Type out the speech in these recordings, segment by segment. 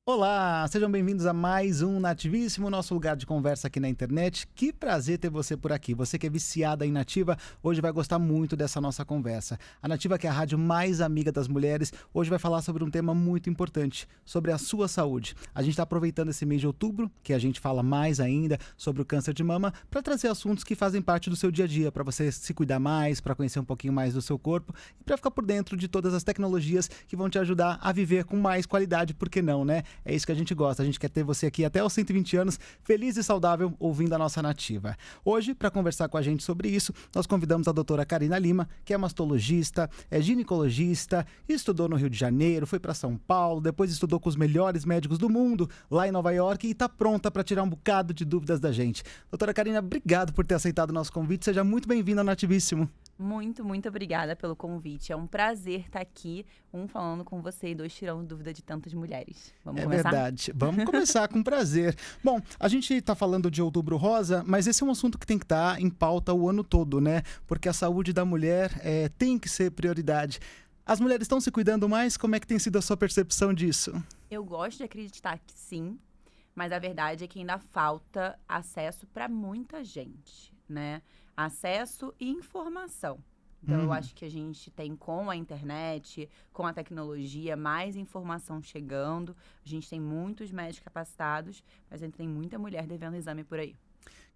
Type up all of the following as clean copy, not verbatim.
Olá, sejam bem-vindos a mais um Nativíssimo, nosso lugar de conversa aqui na internet. Que prazer ter você por aqui. Você que é viciada em Nativa, hoje vai gostar muito dessa nossa conversa. A Nativa, que é a rádio mais amiga das mulheres, hoje vai falar sobre um tema muito importante, sobre a sua saúde. A gente está aproveitando esse mês de outubro, que a gente fala mais ainda sobre o câncer de mama, para trazer assuntos que fazem parte do seu dia a dia, para você se cuidar mais, para conhecer um pouquinho mais do seu corpo e para ficar por dentro de todas as tecnologias que vão te ajudar a viver com mais qualidade, por que não, né? É isso que a gente gosta, a gente quer ter você aqui até os 120 anos, feliz e saudável, ouvindo a nossa Nativa. Hoje, para conversar com a gente sobre isso, nós convidamos a doutora Karina Lima, que é mastologista, é ginecologista, estudou no Rio de Janeiro, foi para São Paulo, depois estudou com os melhores médicos do mundo, lá em Nova York, e está pronta para tirar um bocado de dúvidas da gente. Doutora Karina, obrigado por ter aceitado o nosso convite, seja muito bem-vinda ao Nativíssimo. Muito obrigada pelo convite. É um prazer estar aqui, um falando com você e dois tirando dúvida de tantas mulheres. Vamos começar? É verdade. Vamos começar com prazer. Bom, a gente está falando de Outubro Rosa, mas esse é um assunto que tem que estar em pauta o ano todo, né? Porque a saúde da mulher tem que ser prioridade. As mulheres estão se cuidando mais? Como é que tem sido a sua percepção disso? Eu gosto de acreditar que sim, mas a verdade é que ainda falta acesso para muita gente, né? Acesso e informação. Então, eu acho que a gente tem, com a internet, com a tecnologia, mais informação chegando. A gente tem muitos médicos capacitados, mas ainda tem muita mulher devendo exame por aí.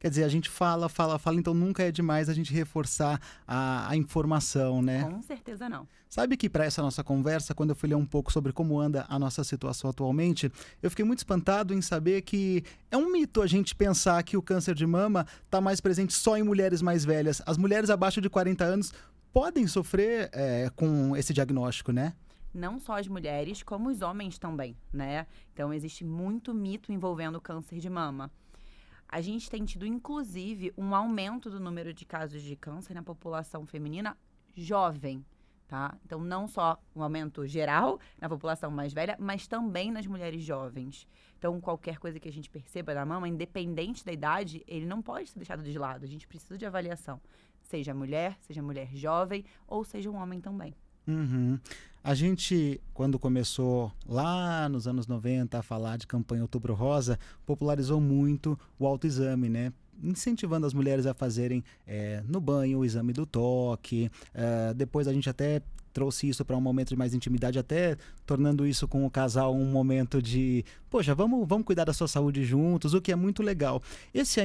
Quer dizer, a gente fala, então nunca é demais a gente reforçar a informação, né? Com certeza não. Sabe que para essa nossa conversa, quando eu fui ler um pouco sobre como anda a nossa situação atualmente, eu fiquei muito espantado em saber que é um mito a gente pensar que o câncer de mama está mais presente só em mulheres mais velhas. As mulheres abaixo de 40 anos podem sofrer com esse diagnóstico, né? Não só as mulheres, como os homens também, né? Então, existe muito mito envolvendo o câncer de mama. A gente tem tido, inclusive, um aumento do número de casos de câncer na população feminina jovem, tá? Então, não só um aumento geral na população mais velha, mas também nas mulheres jovens. Então, qualquer coisa que a gente perceba na mama, independente da idade, ele não pode ser deixado de lado. A gente precisa de avaliação. Seja mulher jovem ou seja um homem também. Uhum. A gente, quando começou lá nos anos 90 a falar de campanha Outubro Rosa, popularizou muito o autoexame, né? Incentivando as mulheres a fazerem no banho o exame do toque. Depois a gente até trouxe isso para um momento de mais intimidade, até tornando isso com o casal um momento de, poxa, vamos cuidar da sua saúde juntos, o que é muito legal. Essa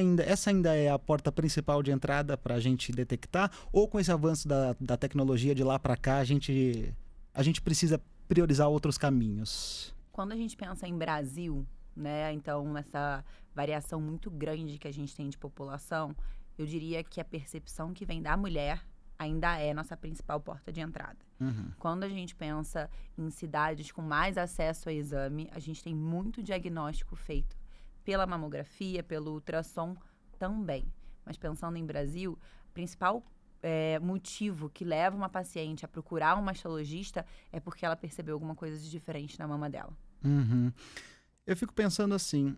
ainda é a porta principal de entrada para a gente detectar, ou com esse avanço da tecnologia de lá para cá, a gente precisa priorizar outros caminhos? Quando a gente pensa em Brasil, né, então essa variação muito grande que a gente tem de população, eu diria que a percepção que vem da mulher ainda é nossa principal porta de entrada. Uhum. Quando a gente pensa em cidades com mais acesso a exame, a gente tem muito diagnóstico feito pela mamografia, pelo ultrassom também. Mas pensando em Brasil, o principal motivo que leva uma paciente a procurar um mastologista é porque ela percebeu alguma coisa de diferente na mama dela. Uhum. Eu fico pensando assim,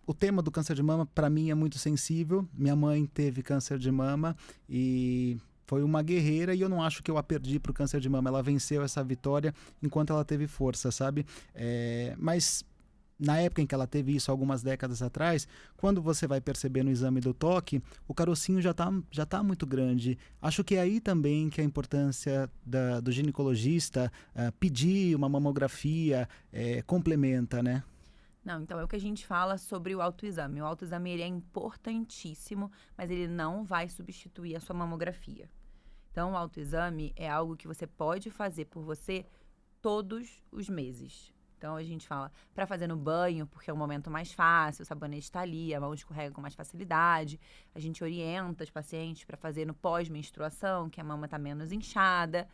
o tema do câncer de mama para mim é muito sensível. Minha mãe teve câncer de mama e foi uma guerreira, e eu não acho que eu a perdi para o câncer de mama. Ela venceu essa vitória enquanto ela teve força, sabe? Mas na época em que ela teve isso, algumas décadas atrás, quando você vai perceber no exame do toque, o carocinho já tá muito grande. Acho que é aí também que a importância do ginecologista pedir uma mamografia complementa, né? Não, então é o que a gente fala sobre o autoexame. O autoexame ele é importantíssimo, mas ele não vai substituir a sua mamografia. Então, o autoexame é algo que você pode fazer por você todos os meses. Então, a gente fala para fazer no banho, porque é o momento mais fácil, o sabonete está ali, a mão escorrega com mais facilidade. A gente orienta os pacientes para fazer no pós-menstruação, que a mama está menos inchada.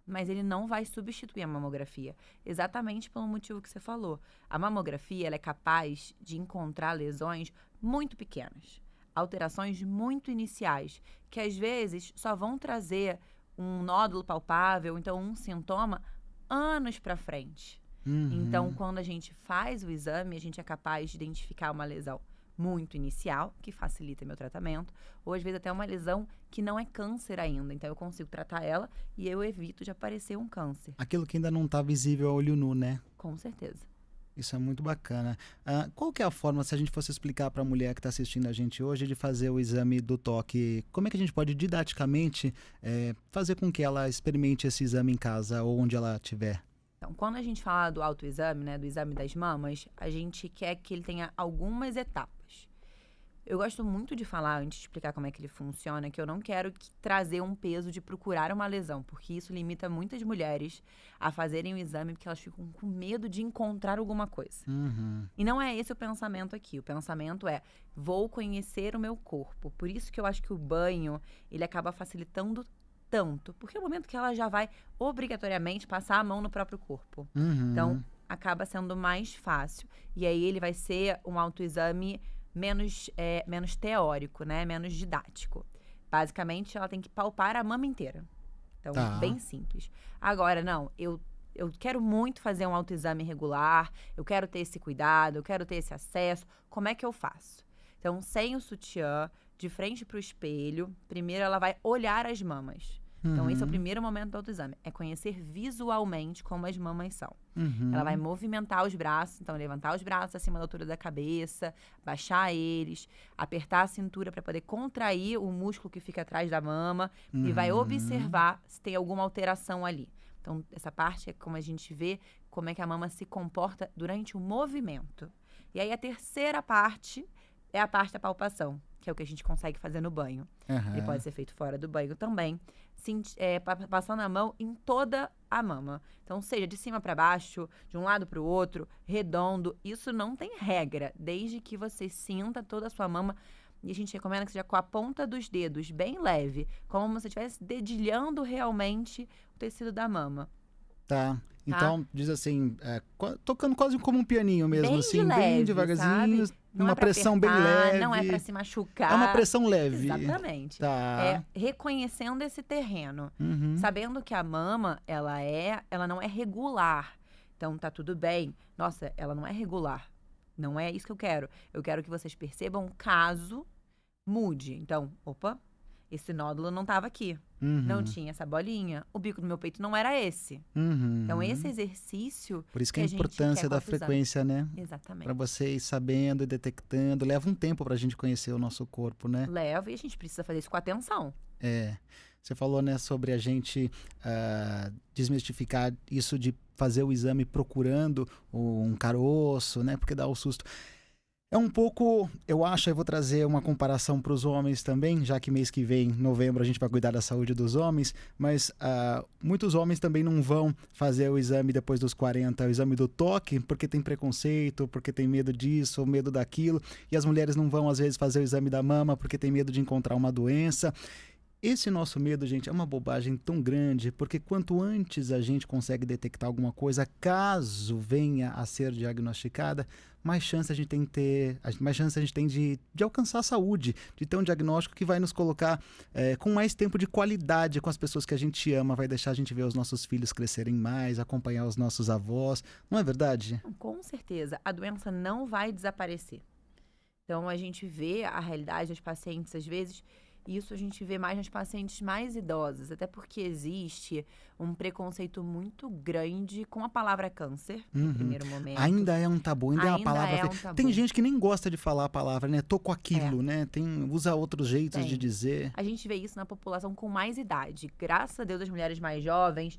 Mas ele não vai substituir a mamografia, exatamente pelo motivo que você falou. A mamografia ela é capaz de encontrar lesões muito pequenas, alterações muito iniciais, que às vezes só vão trazer um nódulo palpável, então um sintoma, anos para frente. Uhum. Então, quando a gente faz o exame, a gente é capaz de identificar uma lesão muito inicial, que facilita meu tratamento, ou às vezes até uma lesão que não é câncer ainda. Então, eu consigo tratar ela e eu evito de aparecer um câncer. Aquilo que ainda não está visível a olho nu, né? Com certeza. Isso é muito bacana. Qual que é a forma, se a gente fosse explicar para a mulher que está assistindo a gente hoje, de fazer o exame do toque? Como é que a gente pode didaticamente fazer com que ela experimente esse exame em casa ou onde ela estiver? Então, quando a gente fala do autoexame, né, do exame das mamas, a gente quer que ele tenha algumas etapas. Eu gosto muito de falar, antes de explicar como é que ele funciona, que eu não quero trazer um peso de procurar uma lesão, porque isso limita muitas mulheres a fazerem o exame porque elas ficam com medo de encontrar alguma coisa. Uhum. E não é esse o pensamento aqui. O pensamento é, vou conhecer o meu corpo. Por isso que eu acho que o banho, ele acaba facilitando tanto. Porque é o momento que ela já vai, obrigatoriamente, passar a mão no próprio corpo. Uhum. Então, acaba sendo mais fácil. E aí, ele vai ser um autoexame menos teórico, né? Menos didático. Basicamente, ela tem que palpar a mama inteira. Então, Tá. bem simples. Agora, não, eu quero muito fazer um autoexame regular, eu quero ter esse cuidado, eu quero ter esse acesso. Como é que eu faço? Então, sem o sutiã, de frente para o espelho, primeiro ela vai olhar as mamas. Então, esse é o primeiro momento do autoexame. É conhecer visualmente como as mamas são. Uhum. Ela vai movimentar os braços, então levantar os braços acima da altura da cabeça, baixar eles, apertar a cintura para poder contrair o músculo que fica atrás da mama e vai observar se tem alguma alteração ali. Então, essa parte é como a gente vê como é que a mama se comporta durante o movimento. E aí, a terceira parte é a parte da palpação, que é o que a gente consegue fazer no banho. Uhum. Ele pode ser feito fora do banho também, passando a mão em toda a mama. Então, seja de cima para baixo, de um lado para o outro, redondo. Isso não tem regra, desde que você sinta toda a sua mama. E a gente recomenda que seja com a ponta dos dedos, bem leve, como se estivesse dedilhando realmente o tecido da mama. Tá. Então, diz assim, tocando quase como um pianinho mesmo, Bem assim, de leve, bem devagarzinho, sabe? Não uma é pra pressão bem apertar, leve. não é pra se machucar. É uma pressão leve. Exatamente. Tá. Reconhecendo esse terreno, Uhum. sabendo que a mama, ela não é regular. Então, tá tudo bem. Nossa, ela não é regular. Não é isso que eu quero. Eu quero que vocês percebam caso mude. Então, opa, esse nódulo não tava aqui. Uhum. Não tinha essa bolinha. O bico do meu peito não era esse. Uhum. Então, esse exercício Por isso que a gente importância quer da com o autoexame. frequência, né? Exatamente. Para você ir sabendo e detectando. Leva um tempo pra gente conhecer o nosso corpo, né? Leva e a gente precisa fazer isso com atenção. Você falou, né, sobre a gente desmistificar isso de fazer o exame procurando um caroço, né? Porque dá o susto. É um pouco, eu acho, eu vou trazer uma comparação para os homens também, já que mês que vem, novembro, a gente vai cuidar da saúde dos homens, mas muitos homens também não vão fazer o exame depois dos 40, o exame do toque, porque tem preconceito, porque tem medo disso, ou medo daquilo, e as mulheres não vão, às vezes, fazer o exame da mama porque tem medo de encontrar uma doença. Esse nosso medo, gente, é uma bobagem tão grande, porque quanto antes a gente consegue detectar alguma coisa, caso venha a ser diagnosticada, mais chance a gente tem de alcançar a saúde, de ter um diagnóstico que vai nos colocar com mais tempo de qualidade com as pessoas que a gente ama, vai deixar a gente ver os nossos filhos crescerem mais, acompanhar os nossos avós. Não é verdade? Com certeza, a doença não vai desaparecer. Então, a gente vê a realidade das pacientes, às vezes. Isso a gente vê mais nas pacientes mais idosas, até porque existe um preconceito muito grande com a palavra câncer, no primeiro momento. Ainda é um tabu, ainda é uma palavra. É um tabu. Tem gente que nem gosta de falar a palavra, né? Tô com aquilo, né? Usa outros jeitos de dizer. A gente vê isso na população com mais idade. Graças a Deus, as mulheres mais jovens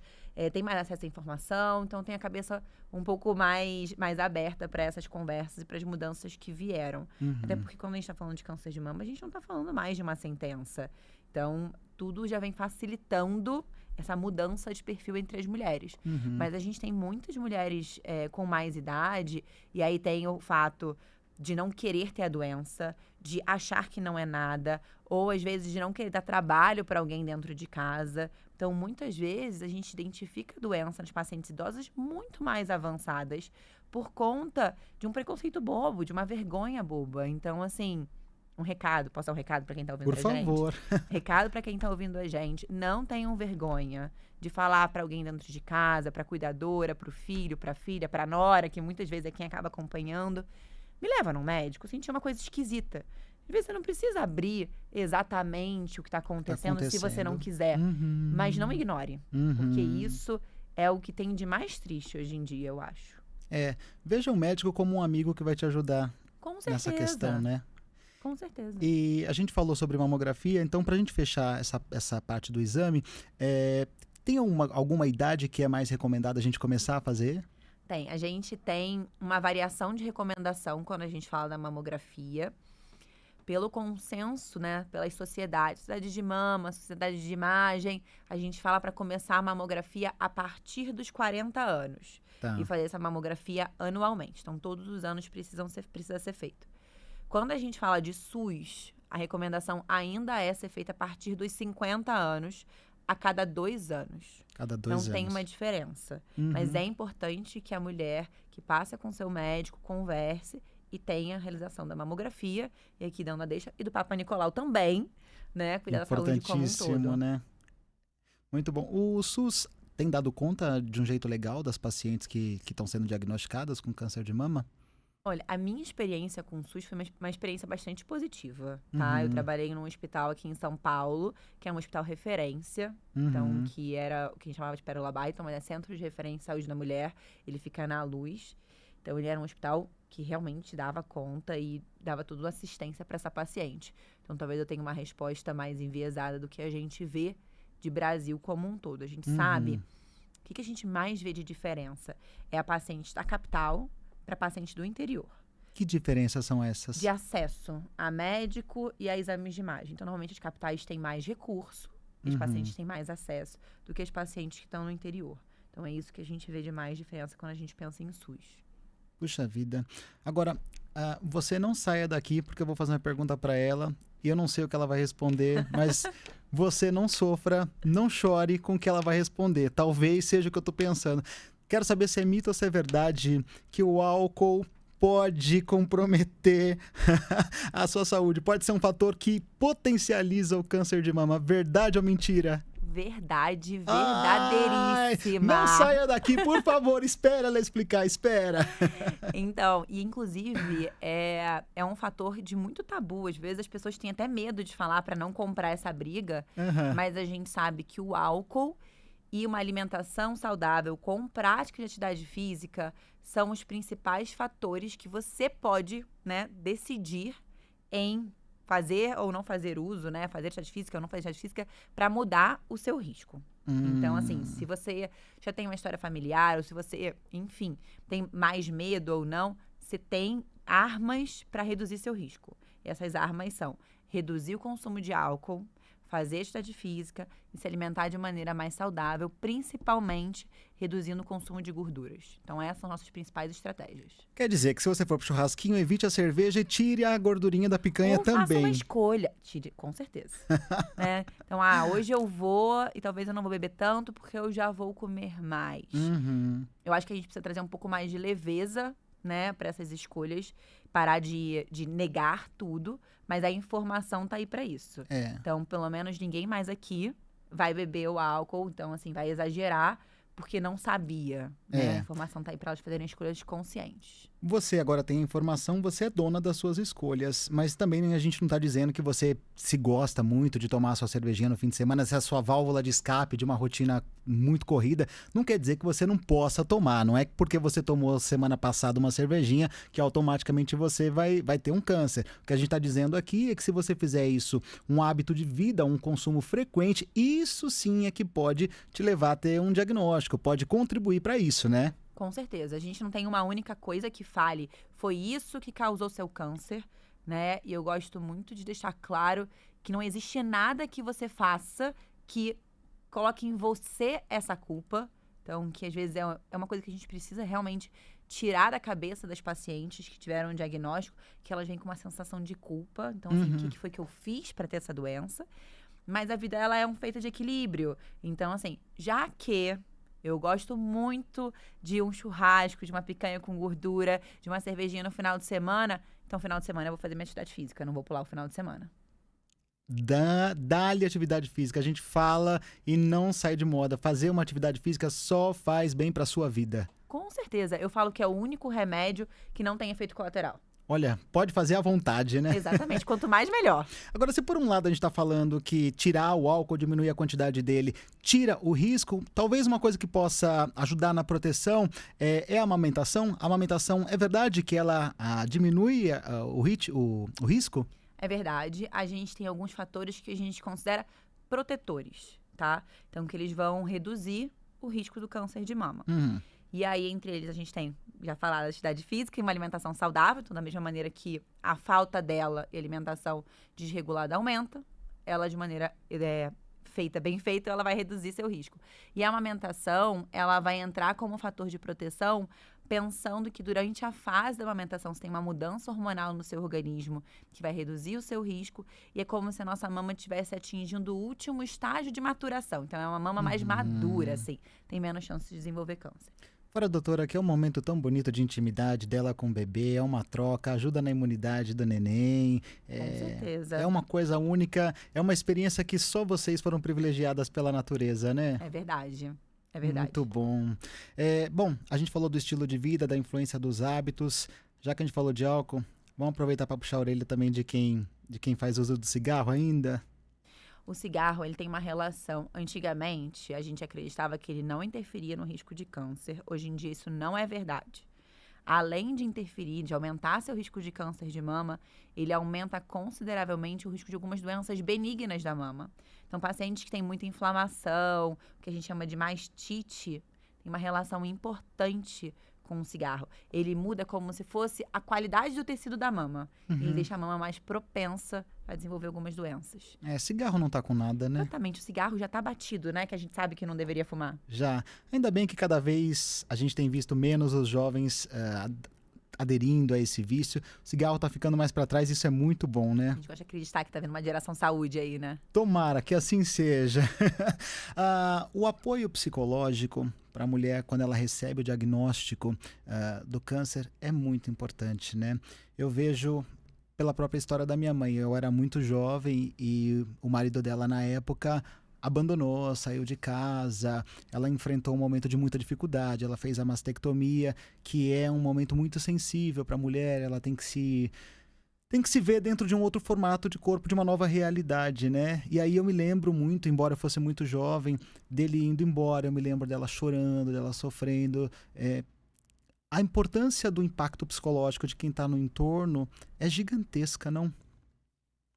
têm mais acesso à informação, então tem a cabeça um pouco mais aberta para essas conversas e para as mudanças que vieram. Até porque quando a gente está falando de câncer de mama, a gente não está falando mais de uma sentença. Então, tudo já vem facilitando essa mudança de perfil entre as mulheres. Mas a gente tem muitas mulheres com mais idade, e aí tem o fato de não querer ter a doença, de achar que não é nada, ou às vezes de não querer dar trabalho para alguém dentro de casa. Então, muitas vezes, a gente identifica a doença nas pacientes idosas muito mais avançadas por conta de um preconceito bobo, de uma vergonha boba. Então, assim, um recado, posso dar um recado para quem tá ouvindo Por a gente? favor. Recado para quem tá ouvindo a gente, não tenham vergonha de falar para alguém dentro de casa, para cuidadora, para o filho, para a filha, para a nora, que muitas vezes é quem acaba acompanhando. Me leva num médico, senti uma coisa esquisita. Às vezes você não precisa abrir exatamente o que está acontecendo se você não quiser. Mas não ignore. Porque isso é o que tem de mais triste hoje em dia, eu acho. Veja o médico como um amigo que vai te ajudar Com certeza. nessa questão, né? Com certeza. E a gente falou sobre mamografia, então para a gente fechar essa parte do exame, tem alguma idade que é mais recomendada a gente começar a fazer? Tem. A gente tem uma variação de recomendação quando a gente fala da mamografia. Pelo consenso, né, pelas sociedades, sociedade de mama, sociedade de imagem, a gente fala para começar a mamografia a partir dos 40 anos. Tá. E fazer essa mamografia anualmente. Então, todos os anos precisa ser feito. Quando a gente fala de SUS, a recomendação ainda é ser feita a partir dos 50 anos, a cada 2 anos. Cada 2 anos. Não tem uma diferença. Uhum. Mas é importante que a mulher que passe com seu médico, converse e tenha a realização da mamografia, e aqui dando a deixa, e do Papa Nicolau também, né? Cuidar da saúde como um todo. Né? Muito bom. O SUS tem dado conta de um jeito legal das pacientes que estão sendo diagnosticadas com câncer de mama? Olha, a minha experiência com o SUS foi uma experiência bastante positiva, tá? Eu trabalhei num hospital aqui em São Paulo, que é um hospital referência, então, que era o que a gente chamava de Pérola Byton, mas é Centro de Referência de Saúde da Mulher, ele fica na Luz. Então, ele era um hospital que realmente dava conta e dava toda a assistência para essa paciente. Então, talvez eu tenha uma resposta mais enviesada do que a gente vê de Brasil como um todo. A gente sabe, o que a gente mais vê de diferença? É a paciente da capital para paciente do interior. Que diferenças são essas? De acesso a médico e a exames de imagem. Então, normalmente, as capitais têm mais recurso, e os pacientes têm mais acesso do que os pacientes que estão no interior. Então, é isso que a gente vê de mais diferença quando a gente pensa em SUS. Puxa vida. Agora, você não saia daqui porque eu vou fazer uma pergunta para ela e eu não sei o que ela vai responder, mas você não sofra, não chore com o que ela vai responder. Talvez seja o que eu tô pensando. Quero saber se é mito ou se é verdade que o álcool pode comprometer a sua saúde. Pode ser um fator que potencializa o câncer de mama. Verdade ou mentira? Verdade, verdadeiríssima. Não saia daqui, por favor. Espera ela explicar, espera. Então, e inclusive, é um fator de muito tabu. Às vezes as pessoas têm até medo de falar para não comprar essa briga, mas a gente sabe que o álcool e uma alimentação saudável com prática de atividade física são os principais fatores que você pode, né, decidir em fazer ou não fazer uso, né? Fazer atividade física ou não fazer atividade física para mudar o seu risco. Então, assim, se você já tem uma história familiar ou se você, enfim, tem mais medo ou não, você tem armas para reduzir seu risco. E essas armas são reduzir o consumo de álcool, fazer atividade física e se alimentar de maneira mais saudável, principalmente reduzindo o consumo de gorduras. Então, essas são nossas principais estratégias. Quer dizer que se você for pro churrasquinho, evite a cerveja e tire a gordurinha da picanha também. Faça uma escolha. Tire, com certeza. Né? Então, hoje eu vou e talvez eu não vou beber tanto porque eu já vou comer mais. Eu acho que a gente precisa trazer um pouco mais de leveza, né, para essas escolhas, parar de negar tudo, mas a informação tá aí para isso. Então, pelo menos ninguém mais aqui vai beber o álcool, então, assim, vai exagerar porque não sabia, né? A informação tá aí para elas fazerem escolhas conscientes. Você agora tem a informação, você é dona das suas escolhas, mas também a gente não está dizendo que você se gosta muito de tomar a sua cervejinha no fim de semana, se é a sua válvula de escape de uma rotina muito corrida, não quer dizer que você não possa tomar, não é porque você tomou semana passada uma cervejinha que automaticamente você vai ter um câncer. O que a gente está dizendo aqui é que se você fizer isso um hábito de vida, um consumo frequente, isso sim é que pode te levar a ter um diagnóstico, pode contribuir para isso, né? Com certeza. A gente não tem uma única coisa que fale, foi isso que causou seu câncer, né? E eu gosto muito de deixar claro que não existe nada que você faça que coloque em você essa culpa. Então, que às vezes é uma coisa que a gente precisa realmente tirar da cabeça das pacientes que tiveram um diagnóstico, que elas vêm com uma sensação de culpa. Então, assim, o que foi que eu fiz para ter essa doença? Mas a vida, ela é feita de equilíbrio. Então, assim, já que eu gosto muito de um churrasco, de uma picanha com gordura, de uma cervejinha no final de semana. Então, final de semana eu vou fazer minha atividade física, não vou pular o final de semana. Dá-lhe atividade física. A gente fala e não sai de moda. Fazer uma atividade física só faz bem para sua vida. Com certeza. Eu falo que é o único remédio que não tem efeito colateral. Olha, pode fazer à vontade, né? Exatamente, quanto mais melhor. Agora, se por um lado a gente está falando que tirar o álcool, diminuir a quantidade dele, tira o risco, talvez uma coisa que possa ajudar na proteção é a amamentação. A amamentação, é verdade que ela diminui o risco? É verdade, a gente tem alguns fatores que a gente considera protetores, tá? Então, que eles vão reduzir o risco do câncer de mama. Uhum. E aí, entre eles, a gente tem, já falado, a atividade física e uma alimentação saudável. Então, da mesma maneira que a falta dela e alimentação desregulada aumenta, ela, de maneira bem feita, ela vai reduzir seu risco. E a amamentação, ela vai entrar como fator de proteção, pensando que durante a fase da amamentação você tem uma mudança hormonal no seu organismo que vai reduzir o seu risco, e é como se a nossa mama estivesse atingindo o último estágio de maturação. Então, é uma mama mais madura, assim, tem menos chance de desenvolver câncer. Agora, doutora, que é um momento tão bonito de intimidade dela com o bebê, é uma troca, ajuda na imunidade do neném. Com certeza. É uma coisa única, é uma experiência que só vocês foram privilegiadas pela natureza, né? É verdade. É verdade. Muito bom. Bom, a gente falou do estilo de vida, da influência dos hábitos. Já que a gente falou de álcool, vamos aproveitar para puxar a orelha também de quem faz uso do cigarro ainda. O cigarro, ele tem uma relação. Antigamente, a gente acreditava que ele não interferia no risco de câncer. Hoje em dia, isso não é verdade. Além de interferir, de aumentar seu risco de câncer de mama, ele aumenta consideravelmente o risco de algumas doenças benignas da mama. Então, pacientes que têm muita inflamação, o que a gente chama de mastite, tem uma relação importante com o cigarro. Ele muda como se fosse a qualidade do tecido da mama. Ele deixa a mama mais propensa a desenvolver algumas doenças. Cigarro não tá com nada, né? Exatamente, o cigarro já tá batido, né? Que a gente sabe que não deveria fumar. Já. Ainda bem que cada vez a gente tem visto menos os jovens aderindo a esse vício. O cigarro tá ficando mais para trás, isso é muito bom, né? A gente gosta de acreditar que tá vendo uma geração saúde aí, né? Tomara que assim seja. O apoio psicológico para a mulher quando ela recebe o diagnóstico do câncer é muito importante, né? Eu vejo pela própria história da minha mãe. Eu era muito jovem e o marido dela na época abandonou, saiu de casa, ela enfrentou um momento de muita dificuldade, ela fez a mastectomia, que é um momento muito sensível para a mulher, ela tem que se ver dentro de um outro formato de corpo, de uma nova realidade, né? E aí eu me lembro muito, embora eu fosse muito jovem, dele indo embora, eu me lembro dela chorando, dela sofrendo. A importância do impacto psicológico de quem está no entorno é gigantesca, não?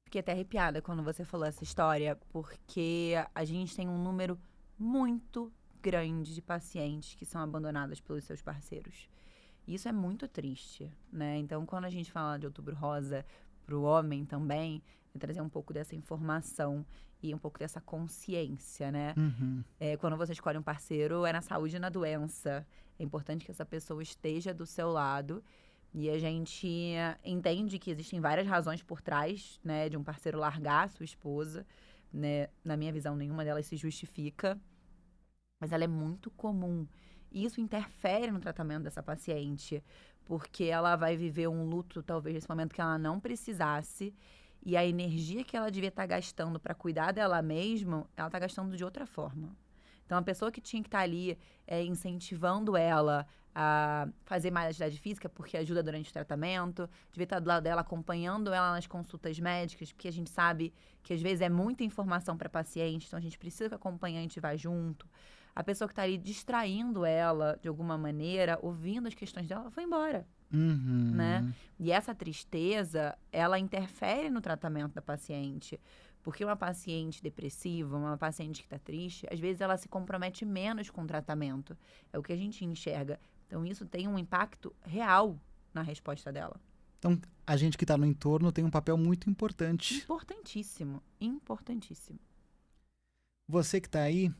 Fiquei até arrepiada quando você falou essa história, porque a gente tem um número muito grande de pacientes que são abandonadas pelos seus parceiros. Isso é muito triste, né? Então, quando a gente fala de Outubro Rosa para o homem também, é trazer um pouco dessa informação e um pouco dessa consciência, né? Quando você escolhe um parceiro, é na saúde e na doença. É importante que essa pessoa esteja do seu lado. E a gente entende que existem várias razões por trás, né, de um parceiro largar a sua esposa, né? Na minha visão, nenhuma delas se justifica, mas ela é muito comum. E isso interfere no tratamento dessa paciente, porque ela vai viver um luto, talvez, nesse momento que ela não precisasse, e a energia que ela devia estar gastando para cuidar dela mesma, ela está gastando de outra forma. Então, a pessoa que tinha que estar ali incentivando ela a fazer mais atividade física, porque ajuda durante o tratamento, devia estar do lado dela, acompanhando ela nas consultas médicas, porque a gente sabe que, às vezes, é muita informação para paciente, então a gente precisa que o acompanhante vá junto. A pessoa que está ali distraindo ela, de alguma maneira, ouvindo as questões dela, foi embora. Né? E essa tristeza, ela interfere no tratamento da paciente. Porque uma paciente depressiva, uma paciente que está triste, às vezes ela se compromete menos com o tratamento. É o que a gente enxerga. Então, isso tem um impacto real na resposta dela. Então, a gente que está no entorno tem um papel muito importante. Importantíssimo, importantíssimo. Você que está aí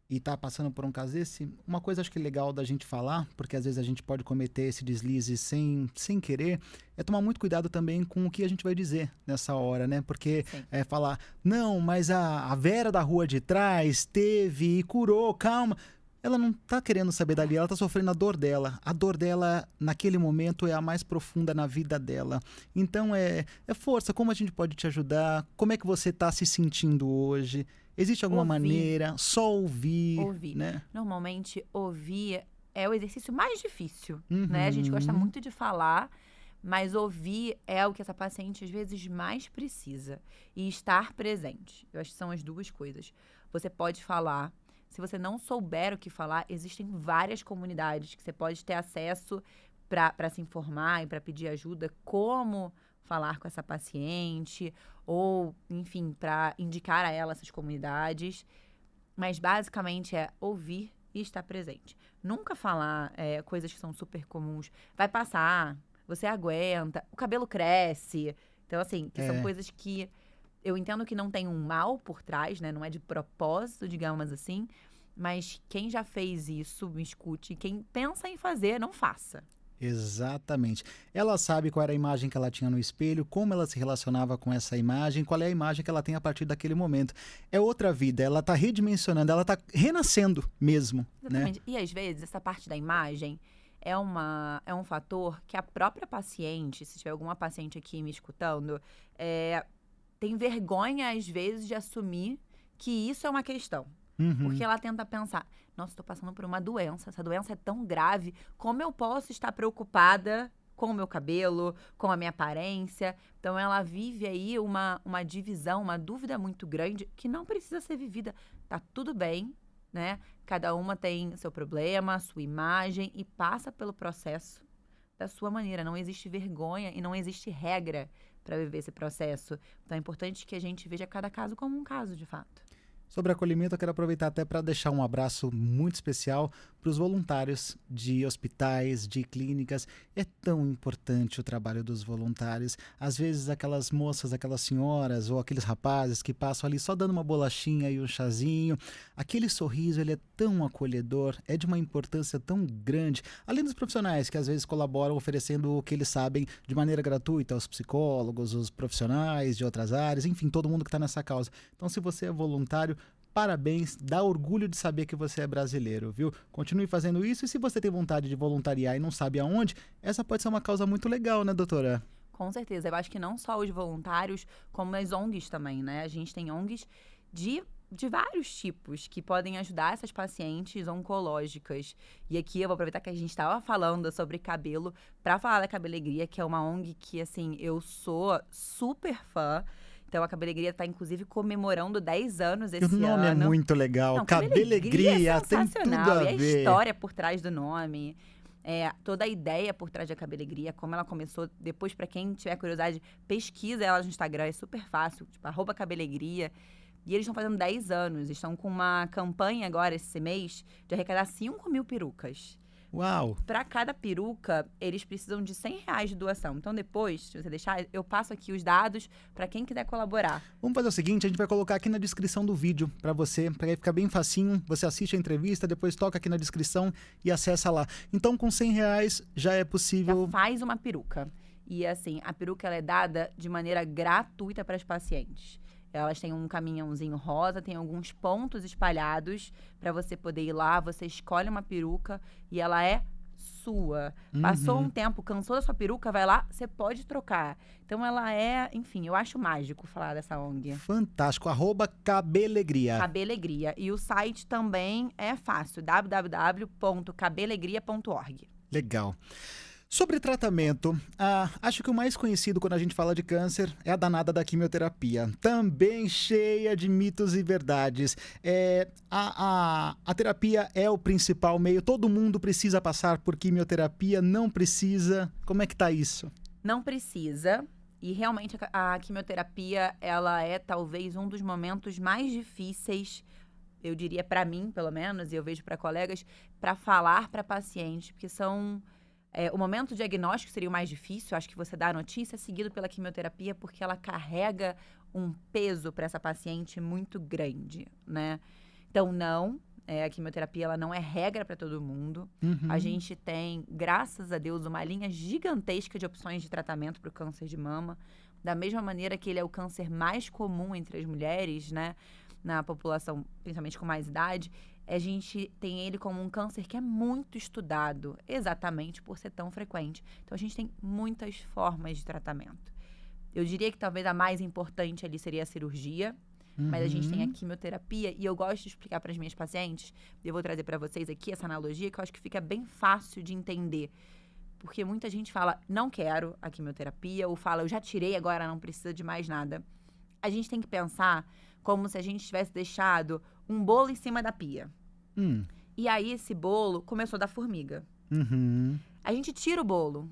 e está passando por um caso desse, uma coisa acho que é legal da gente falar, porque às vezes a gente pode cometer esse deslize sem querer, é tomar muito cuidado também com o que a gente vai dizer nessa hora, né? Porque falar, não, mas a Vera da rua de trás teve e curou, calma. Ela não tá querendo saber dali, ela tá sofrendo a dor dela. A dor dela, naquele momento, é a mais profunda na vida dela. Então, é força, como a gente pode te ajudar? Como é que você tá se sentindo hoje? Existe alguma maneira? Só ouvir, né? Normalmente, ouvir é o exercício mais difícil, né? A gente gosta muito de falar, Mas ouvir é o que essa paciente às vezes mais precisa. E estar presente. Eu acho que são as duas coisas. Você pode falar. Se você não souber o que falar, existem várias comunidades que você pode ter acesso para se informar e para pedir ajuda, como falar com essa paciente, ou, enfim, para indicar a ela essas comunidades. Mas basicamente é ouvir e estar presente. Nunca falar coisas que são super comuns. Vai passar, você aguenta, o cabelo cresce. Então, assim, que são coisas que eu entendo que não tem um mal por trás, né? Não é de propósito, digamos assim. Mas quem já fez isso, me escute. Quem pensa em fazer, não faça. Exatamente. Ela sabe qual era a imagem que ela tinha no espelho, como ela se relacionava com essa imagem, qual é a imagem que ela tem a partir daquele momento. É outra vida, ela está redimensionando, ela está renascendo mesmo, Exatamente. né? E às vezes, essa parte da imagem é um fator que a própria paciente, se tiver alguma paciente aqui me escutando, tem vergonha, às vezes, de assumir que isso é uma questão. Porque ela tenta pensar, nossa, estou passando por uma doença, essa doença é tão grave, como eu posso estar preocupada com o meu cabelo, com a minha aparência? Então, ela vive aí uma divisão, uma dúvida muito grande que não precisa ser vivida. Tá tudo bem, né? Cada uma tem seu problema, sua imagem e passa pelo processo da sua maneira. Não existe vergonha e não existe regra para viver esse processo. Então, é importante que a gente veja cada caso como um caso, de fato. Sobre acolhimento, eu quero aproveitar até para deixar um abraço muito especial para os voluntários de hospitais, de clínicas. É tão importante o trabalho dos voluntários. Às vezes aquelas moças, aquelas senhoras ou aqueles rapazes que passam ali só dando uma bolachinha e um chazinho. Aquele sorriso, ele é tão acolhedor, é de uma importância tão grande. Além dos profissionais que às vezes colaboram oferecendo o que eles sabem de maneira gratuita aos psicólogos, os profissionais de outras áreas, enfim, todo mundo que está nessa causa. Então, se você é voluntário, parabéns, dá orgulho de saber que você é brasileiro, viu? Continue fazendo isso e se você tem vontade de voluntariar e não sabe aonde, essa pode ser uma causa muito legal, né, doutora? Com certeza. Eu acho que não só os voluntários, como as ONGs também, né? A gente tem ONGs de vários tipos que podem ajudar essas pacientes oncológicas. E aqui eu vou aproveitar que a gente estava falando sobre cabelo para falar da Cabelegria, que é uma ONG que, assim, eu sou super fã. Então, a Cabelegria está, inclusive, comemorando 10 anos esse ano. O nome é muito legal. Não, Cabelegria, é tem tudo sensacional. a E a ver. história por trás do nome, toda a ideia por trás da Cabelegria, como ela começou. Depois, para quem tiver curiosidade, pesquisa ela no Instagram, é super fácil, tipo, @Cabelegria. E eles estão fazendo 10 anos, estão com uma campanha agora, esse mês, de arrecadar 5.000 perucas. Uau! Para cada peruca, eles precisam de R$100 de doação. Então, depois, se você deixar, eu passo aqui os dados para quem quiser colaborar. Vamos fazer o seguinte, a gente vai colocar aqui na descrição do vídeo para você, para ficar bem facinho, você assiste a entrevista, depois toca aqui na descrição e acessa lá. Então, com R$100 já é possível... Já faz uma peruca. E assim, a peruca ela é dada de maneira gratuita para as pacientes. Elas têm um caminhãozinho rosa, tem alguns pontos espalhados para você poder ir lá. Você escolhe uma peruca e ela é sua. Passou um tempo, cansou da sua peruca, vai lá, você pode trocar. Então ela é, enfim, eu acho mágico falar dessa ONG. Fantástico, @Cabelegria. Cabelegria. E o site também é fácil, www.cabelegria.org. Legal. Sobre tratamento, acho que o mais conhecido quando a gente fala de câncer é a danada da quimioterapia. Também cheia de mitos e verdades. A terapia é o principal meio. Todo mundo precisa passar por quimioterapia, não precisa. Como é que tá isso? Não precisa. E realmente a quimioterapia, ela é talvez um dos momentos mais difíceis, eu diria para mim, pelo menos, e eu vejo para colegas, para falar para pacientes, porque são... o momento diagnóstico seria o mais difícil, acho que você dá a notícia seguido pela quimioterapia, porque ela carrega um peso para essa paciente muito grande, né? Então, não, a quimioterapia ela não é regra para todo mundo. A gente tem, graças a Deus, uma linha gigantesca de opções de tratamento para o câncer de mama, da mesma maneira que ele é o câncer mais comum entre as mulheres, né? Na população, principalmente com mais idade. A gente tem ele como um câncer que é muito estudado, exatamente por ser tão frequente. Então, a gente tem muitas formas de tratamento. Eu diria que talvez a mais importante ali seria a cirurgia, mas a gente tem a quimioterapia e eu gosto de explicar para as minhas pacientes, e eu vou trazer para vocês aqui essa analogia que eu acho que fica bem fácil de entender. Porque muita gente fala, não quero a quimioterapia, ou fala, eu já tirei, agora não precisa de mais nada. A gente tem que pensar como se a gente tivesse deixado um bolo em cima da pia. E aí, esse bolo começou a dar formiga. A gente tira o bolo.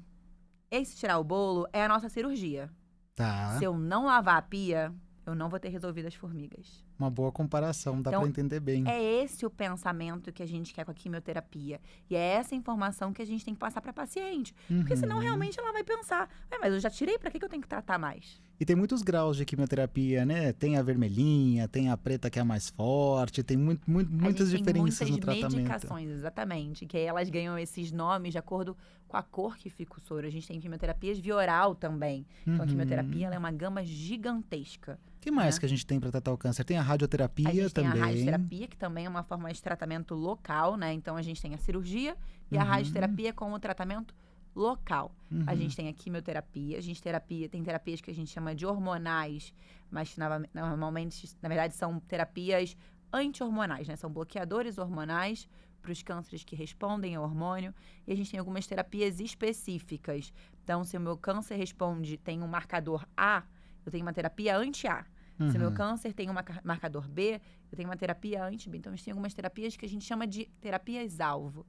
Esse tirar o bolo é a nossa cirurgia. Tá. Se eu não lavar a pia, eu não vou ter resolvido as formigas. Uma boa comparação, dá Então, pra entender bem. É esse o pensamento que a gente quer com a quimioterapia. E é essa informação que a gente tem que passar para paciente. Porque senão, realmente, ela vai pensar, mas eu já tirei, para que eu tenho que tratar mais? E tem muitos graus de quimioterapia, né? Tem a vermelhinha, tem a preta que é a mais forte, tem muitas diferenças no tratamento. Muitas medicações, exatamente, que aí elas ganham esses nomes de acordo com a cor que fica o soro. A gente tem quimioterapias via oral também. Então, a quimioterapia ela é uma gama gigantesca. O que mais que a gente tem para tratar o câncer? Tem a radioterapia também. A gente também. tem a radioterapia, que também é uma forma de tratamento local, né? Então, a gente tem a cirurgia e a radioterapia como tratamento local. A gente tem a quimioterapia, tem terapias que a gente chama de hormonais, mas normalmente, na verdade, são terapias anti-hormonais, né? São bloqueadores hormonais para os cânceres que respondem ao hormônio. E a gente tem algumas terapias específicas. Então, se o meu câncer tem um marcador A, eu tenho uma terapia anti-A. Se o meu câncer tem um marcador B, eu tenho uma terapia anti-B. Então, a gente tem algumas terapias que a gente chama de terapias-alvo.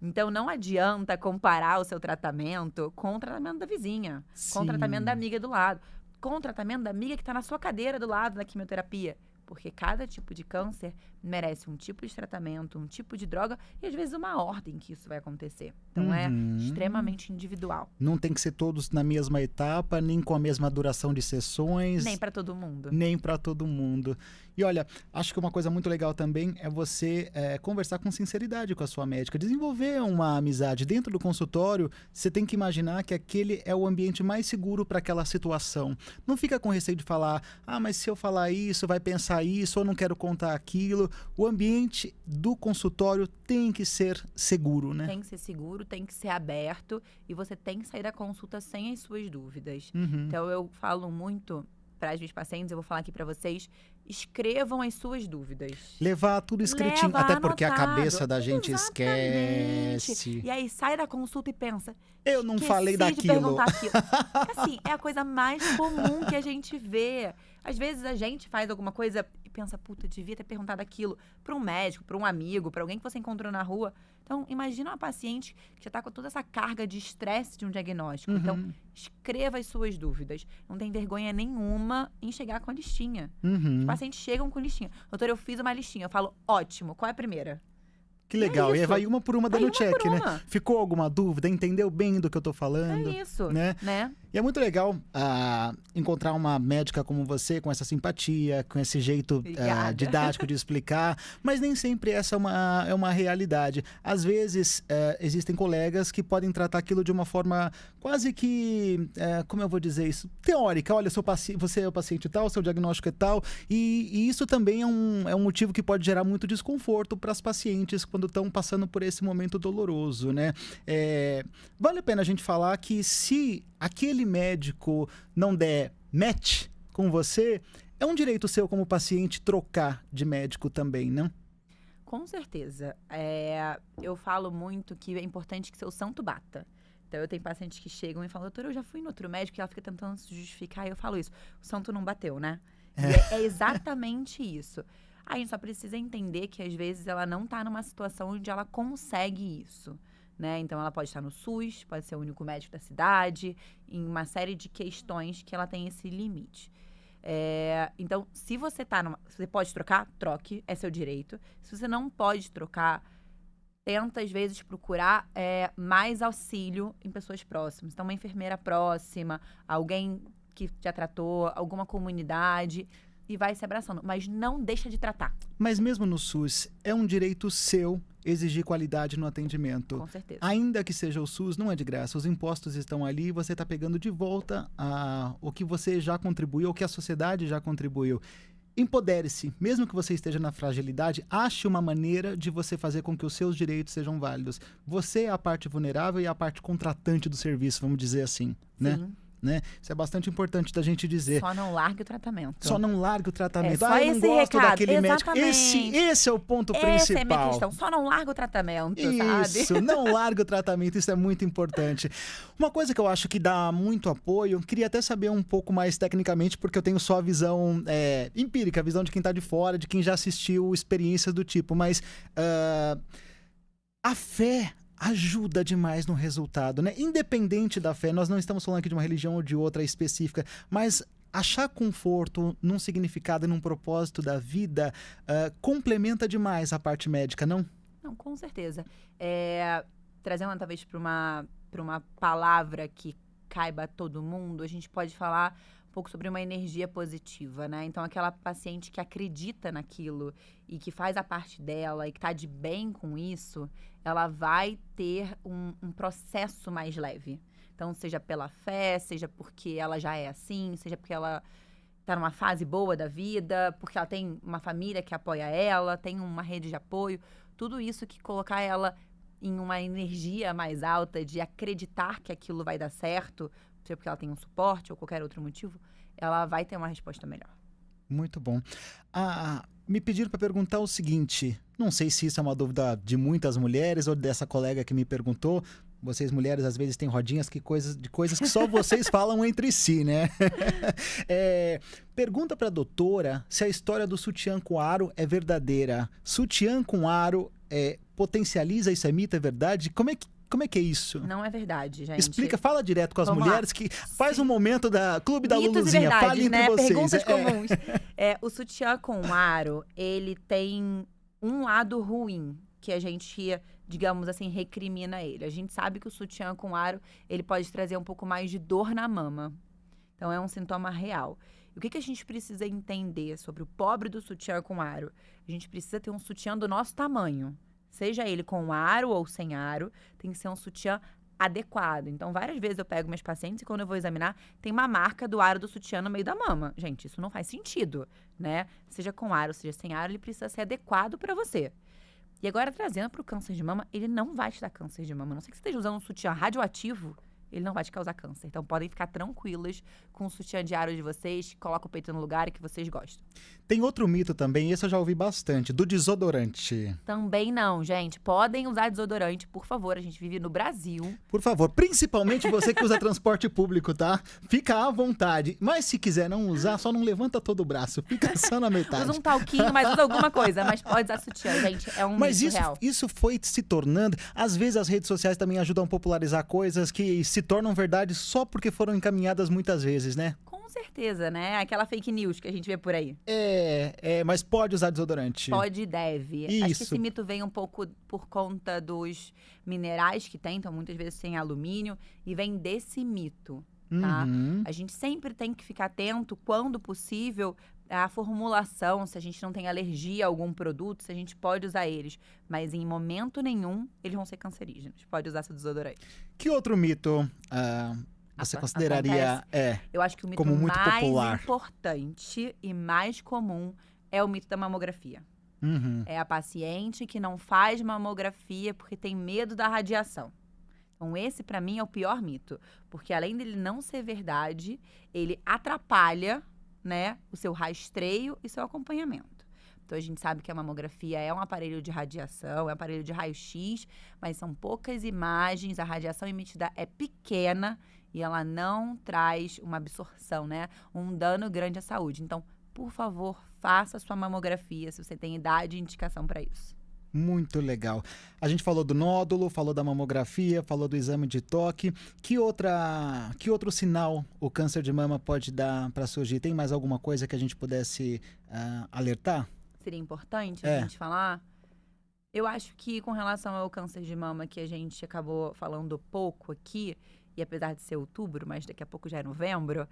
Então, não adianta comparar o seu tratamento com o tratamento da vizinha, com o tratamento da amiga do lado, com o tratamento da amiga que está na sua cadeira do lado da quimioterapia. Porque cada tipo de câncer merece um tipo de tratamento, um tipo de droga e, às vezes, uma ordem que isso vai acontecer. Então, é extremamente individual. Não tem que ser todos na mesma etapa, nem com a mesma duração de sessões. Nem para todo mundo. Nem para todo mundo. E olha, acho que uma coisa muito legal também é você conversar com sinceridade com a sua médica, desenvolver uma amizade. Dentro do consultório, você tem que imaginar que aquele é o ambiente mais seguro para aquela situação. Não fica com receio de falar, mas se eu falar isso, vai pensar isso, ou não quero contar aquilo. O ambiente do consultório tem que ser seguro, né? Tem que ser seguro, tem que ser aberto e você tem que sair da consulta sem as suas dúvidas. Então, eu falo muito para os meus pacientes, eu vou falar aqui para vocês, escrevam as suas dúvidas. Levar tudo escritinho, até porque a cabeça da gente Exatamente. esquece. E aí sai da consulta e pensa, eu não falei esqueci de daquilo. perguntar aquilo. Assim, é a coisa mais comum que a gente vê. Às vezes a gente faz alguma coisa e pensa, puta, devia ter perguntado aquilo para um médico, para um amigo, para alguém que você encontrou na rua. Então, imagina uma paciente que já está com toda essa carga de estresse de um diagnóstico. Então, escreva as suas dúvidas. Não tem vergonha nenhuma em chegar com a listinha. Os pacientes chegam com listinha. Doutor, eu fiz uma listinha. Eu falo, ótimo, qual é a primeira? Que legal. E aí vai uma por uma dando check, né? uma. Ficou alguma dúvida? Entendeu bem do que eu tô falando? É isso, né? E é muito legal encontrar uma médica como você, com essa simpatia, com esse jeito didático de explicar, mas nem sempre essa é uma realidade. Às vezes, existem colegas que podem tratar aquilo de uma forma quase que, como eu vou dizer isso, teórica. Olha, você é o paciente tal, seu diagnóstico é tal, e isso também é um motivo que pode gerar muito desconforto para as pacientes quando estão passando por esse momento doloroso, né? Vale a pena a gente falar que se aquele médico não der match com você, é um direito seu como paciente trocar de médico também, não? Com certeza. Eu falo muito que é importante que seu santo bata. Então, eu tenho pacientes que chegam e falam, doutor, eu já fui no outro médico, e ela fica tentando se justificar, e eu falo isso, o santo não bateu, né? É exatamente isso. A gente só precisa entender que, às vezes, ela não está numa situação onde ela consegue isso. Né? Então, ela pode estar no SUS, pode ser o único médico da cidade, em uma série de questões que ela tem esse limite. Então, se você você pode trocar, troque, é seu direito. Se você não pode trocar, tenta, às vezes, procurar mais auxílio em pessoas próximas. Então, uma enfermeira próxima, alguém que já tratou, alguma comunidade, e vai se abraçando. Mas não deixa de tratar. Mas mesmo no SUS, é um direito seu exigir qualidade no atendimento. Com certeza. Ainda que seja o SUS, não é de graça. Os impostos estão ali e você está pegando de volta o que você já contribuiu, o que a sociedade já contribuiu. Empodere-se. Mesmo que você esteja na fragilidade, ache uma maneira de você fazer com que os seus direitos sejam válidos. Você é a parte vulnerável e a parte contratante do serviço, vamos dizer assim, né? Sim. né? Isso é bastante importante da gente dizer. Só não largue o tratamento. Só não largue o tratamento. Só eu não esse gosto recado. daquele médico. Exatamente. Esse é o ponto principal. Essa é a minha questão. Só não larga o tratamento, sabe? Isso, não larga o tratamento, isso é muito importante. Uma coisa que eu acho que dá muito apoio, queria até saber um pouco mais tecnicamente, porque eu tenho só a visão empírica, a visão de quem está de fora, de quem já assistiu experiências do tipo, mas a fé ajuda demais no resultado, né? Independente da fé, nós não estamos falando aqui de uma religião ou de outra específica, mas achar conforto num significado e num propósito da vida complementa demais a parte médica, não? Não, com certeza. Trazendo talvez para uma palavra que caiba a todo mundo, a gente pode falar um pouco sobre uma energia positiva, né? Então, aquela paciente que acredita naquilo e que faz a parte dela e que está de bem com isso, ela vai ter um processo mais leve. Então, seja pela fé, seja porque ela já é assim, seja porque ela está numa fase boa da vida, porque ela tem uma família que apoia ela, tem uma rede de apoio. Tudo isso que colocar ela em uma energia mais alta de acreditar que aquilo vai dar certo, seja porque ela tem um suporte ou qualquer outro motivo, ela vai ter uma resposta melhor. Muito bom. Me pediram para perguntar o seguinte, não sei se isso é uma dúvida de muitas mulheres ou dessa colega que me perguntou. Vocês mulheres às vezes têm rodinhas de coisas que só vocês falam entre si, né? Pergunta para a doutora se a história do sutiã com aro é verdadeira. Sutiã com aro potencializa, isso é mito, é verdade? Como é que é isso? Não é verdade, gente. Explica, fala direto com as Vamos mulheres lá. que faz um momento da Clube da Mitos Luluzinha. e verdades, Fale entre né? vocês. Perguntas comuns. O sutiã com aro, ele tem um lado ruim, que a gente, digamos assim, recrimina ele. A gente sabe que o sutiã com aro, ele pode trazer um pouco mais de dor na mama. Então, é um sintoma real. E o que a gente precisa entender sobre o pobre do sutiã com aro? A gente precisa ter um sutiã do nosso tamanho. Seja ele com aro ou sem aro, tem que ser um sutiã adequado. Então, várias vezes eu pego meus pacientes e quando eu vou examinar, tem uma marca do aro do sutiã no meio da mama. Gente, isso não faz sentido, né? Seja com aro, seja sem aro, ele precisa ser adequado para você. E agora, trazendo para o câncer de mama, ele não vai te dar câncer de mama. A não sei que você esteja usando um sutiã radioativo, ele não vai te causar câncer. Então, podem ficar tranquilas com o sutiã de aro de vocês, coloca o peito no lugar que vocês gostam. Tem outro mito também, esse eu já ouvi bastante, do desodorante. Também não, gente. Podem usar desodorante, por favor. A gente vive no Brasil. Por favor, principalmente você que usa transporte público, tá? Fica à vontade. Mas se quiser não usar, só não levanta todo o braço. Fica só na metade. Usa um talquinho, mas usa alguma coisa. Mas pode usar sutiã, gente. É um Mas mito real. isso foi se tornando... Às vezes as redes sociais também ajudam a popularizar coisas que se tornam verdade só porque foram encaminhadas muitas vezes, né? Com certeza, né? Aquela fake news que a gente vê por aí. Mas pode usar desodorante. Pode e deve. Isso. Acho que esse mito vem um pouco por conta dos minerais que tem, então muitas vezes tem alumínio, e vem desse mito, tá? Uhum. A gente sempre tem que ficar atento, quando possível, à formulação, se a gente não tem alergia a algum produto, se a gente pode usar eles. Mas em momento nenhum, eles vão ser cancerígenos. Pode usar seu desodorante. Que outro mito você consideraria Eu acho que o mito como muito mais popular? importante e mais comum é o mito da mamografia. Uhum. É a paciente que não faz mamografia porque tem medo da radiação. Então, esse, para mim, é o pior mito. Porque, além dele não ser verdade, ele atrapalha, né, o seu rastreio e seu acompanhamento. Então, a gente sabe que a mamografia é um aparelho de radiação, é um aparelho de raio-x, mas são poucas imagens, a radiação emitida é pequena e ela não traz uma absorção, né, um dano grande à saúde. Então, por favor, faça a sua mamografia se você tem idade e indicação para isso. Muito legal. A gente falou do nódulo, falou da mamografia, falou do exame de toque. Que outro sinal o câncer de mama pode dar para surgir? Tem mais alguma coisa que a gente pudesse alertar? Seria importante a gente falar? Eu acho que com relação ao câncer de mama, que a gente acabou falando pouco aqui, e apesar de ser outubro, mas daqui a pouco já é novembro,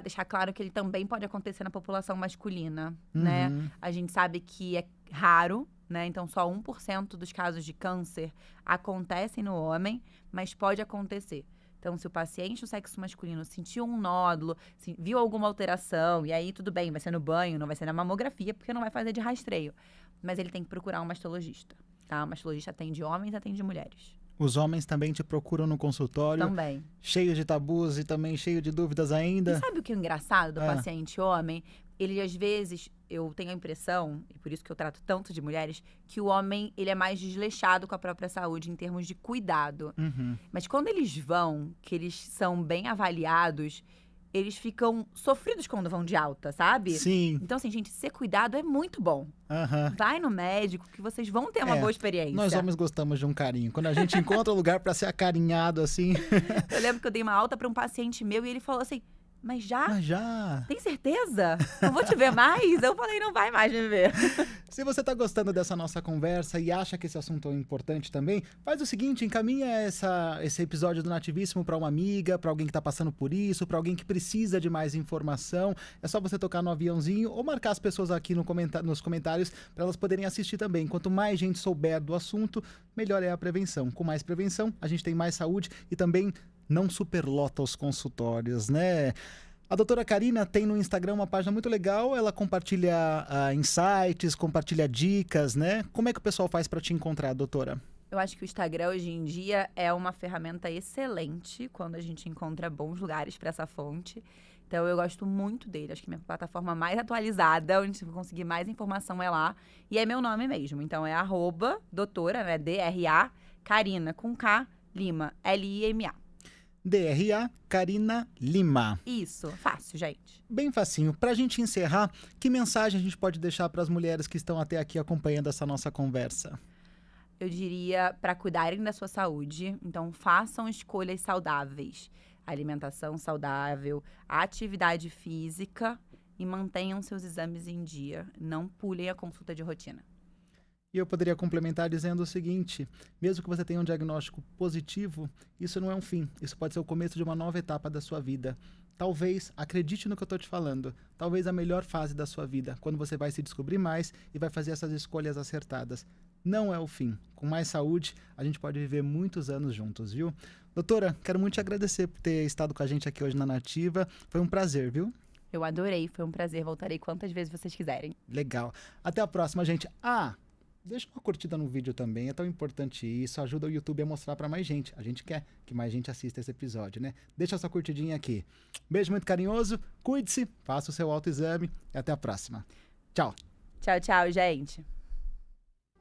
deixar claro que ele também pode acontecer na população masculina, né? A gente sabe que é raro, né? Então, só 1% dos casos de câncer acontecem no homem, mas pode acontecer. Então, se o paciente do sexo masculino sentiu um nódulo, viu alguma alteração, e aí tudo bem, vai ser no banho, não vai ser na mamografia, porque não vai fazer de rastreio. Mas ele tem que procurar um mastologista, tá? O mastologista atende homens, atende mulheres. Os homens também te procuram no consultório, Também. cheios de tabus e também cheio de dúvidas E ainda? sabe o que é engraçado do Ah. paciente homem? Ele, às vezes, eu tenho a impressão, e por isso que eu trato tanto de mulheres, que o homem, ele é mais desleixado com a própria saúde em termos de cuidado. Uhum. Mas quando eles vão, que eles são bem avaliados, eles ficam sofridos quando vão de alta, sabe? Sim. Então, assim, gente, ser cuidado é muito bom. Aham. Vai no médico que vocês vão ter uma É, boa experiência. Nós homens gostamos de um carinho. Quando a gente encontra um lugar pra ser acarinhado assim, Eu lembro que eu dei uma alta pra um paciente meu e ele falou assim, mas já? mas já. Tem certeza? Não vou te ver mais? Eu falei, não vai mais me ver. Se você tá gostando dessa nossa conversa e acha que esse assunto é importante também, faz o seguinte, encaminha esse episódio do Nativíssimo pra uma amiga, pra alguém que tá passando por isso, pra alguém que precisa de mais informação. É só você tocar no aviãozinho ou marcar as pessoas aqui nos comentários pra elas poderem assistir também. Quanto mais gente souber do assunto, melhor é a prevenção. Com mais prevenção, a gente tem mais saúde e também não superlota os consultórios, né? A doutora Karina tem no Instagram uma página muito legal, ela compartilha insights, compartilha dicas, né? Como é que o pessoal faz para te encontrar, doutora? Eu acho que o Instagram, hoje em dia, é uma ferramenta excelente quando a gente encontra bons lugares para essa fonte. Então, eu gosto muito dele. Acho que minha plataforma mais atualizada, onde você vai conseguir mais informação é lá. E é meu nome mesmo. Então, é @doutora, né? DRA, Karina, com K, Lima, LIMA. DRA Karina Lima. Isso, fácil, gente. Bem facinho. Pra gente encerrar, que mensagem a gente pode deixar para as mulheres que estão até aqui acompanhando essa nossa conversa? Eu diria para cuidarem da sua saúde, então façam escolhas saudáveis. Alimentação saudável, atividade física e mantenham seus exames em dia. Não pulem a consulta de rotina. E eu poderia complementar dizendo o seguinte, mesmo que você tenha um diagnóstico positivo, isso não é um fim, isso pode ser o começo de uma nova etapa da sua vida. Talvez, acredite no que eu estou te falando, talvez a melhor fase da sua vida, quando você vai se descobrir mais e vai fazer essas escolhas acertadas. Não é o fim. Com mais saúde, a gente pode viver muitos anos juntos, viu? Doutora, quero muito te agradecer por ter estado com a gente aqui hoje na Nativa. Foi um prazer, viu? Eu adorei, foi um prazer. Voltarei quantas vezes vocês quiserem. Legal. Até a próxima, gente. Deixa uma curtida no vídeo também, é tão importante isso, ajuda o YouTube a mostrar pra mais gente. A gente quer que mais gente assista esse episódio, né? Deixa sua curtidinha aqui. Beijo muito carinhoso, cuide-se, faça o seu autoexame e até a próxima. Tchau. Tchau, tchau, gente.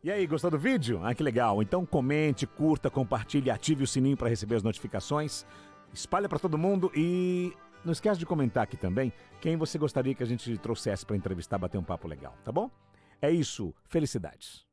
E aí, gostou do vídeo? Que legal. Então comente, curta, compartilhe, ative o sininho para receber as notificações. Espalha para todo mundo e não esquece de comentar aqui também quem você gostaria que a gente trouxesse para entrevistar, bater um papo legal, tá bom? É isso. Felicidades.